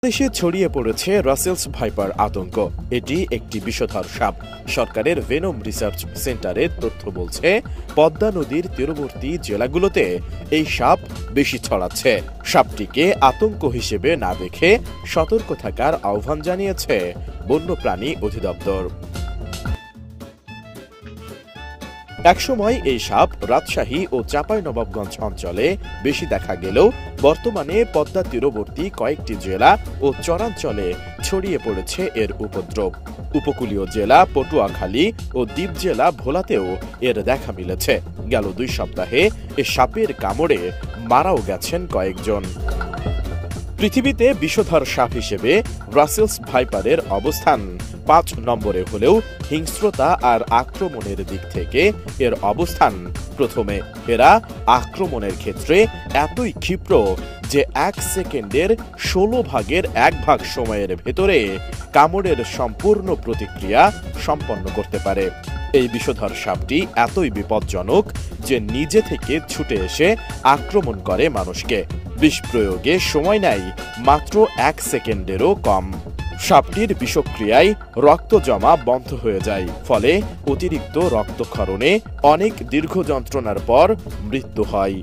দেশে ছড়িয়ে পড়েছে রাসেলস ভাইপার আতঙ্ক। এটি একটি বিষধর সাপ। সরকারের ভেনম রিসার্চ সেন্টারের তথ্য বলছে, পদ্মা নদীর তীরবর্তী জেলাগুলোতে এই সাপ বেশি ছড়াচ্ছে। সাপটিকে আতঙ্ক হিসেবে না দেখে সতর্ক থাকার আহ্বান জানিয়েছে বন্যপ্রাণী অধিদপ্তর। একসময় এই সাপ রাজশাহী ও চাঁপাইনবাবগঞ্জ অঞ্চলে বেশি দেখা গেলেও বর্তমানে পদ্মা তীরবর্তী কয়েকটি জেলা ও চরাঞ্চলে ছড়িয়ে পড়েছে এর উপদ্রব। উপকূলীয় জেলা পটুয়াখালী ও দ্বীপ জেলা ভোলাতেও এর দেখা মিলেছে। গেল 2 সপ্তাহে এ সাপের কামড়ে মারাও গেছেন কয়েকজন। পৃথিবীতে বিষধর সাপ হিসেবে রাসেলস ভাইপারের অবস্থান 5 নম্বরে হলেও হিংস্রতা আর আক্রমণের দিক থেকে এর অবস্থান প্রথমে। এরা আক্রমণের ক্ষেত্রে এতই ক্ষিপ্র যে 1 সেকেন্ডের 16 ভাগের 1 ভাগ সময়ের ভেতরে কামড়ের সম্পূর্ণ প্রতিক্রিয়া সম্পন্ন করতে পারে। এই বিষধর সাপটি এতই বিপজ্জনক যে নিজে থেকে ছুটে এসে আক্রমণ করে মানুষকে। বিষ প্রয়োগে সময় নেয় মাত্র 1 সেকেন্ডেরও কম। সাপটির বিষক্রিয়ায় রক্ত জমা বন্ধ হয়ে যায়, ফলে অতিরিক্ত রক্তক্ষরণে অনেক দীর্ঘ যন্ত্রণার পর মৃত্যু হয়।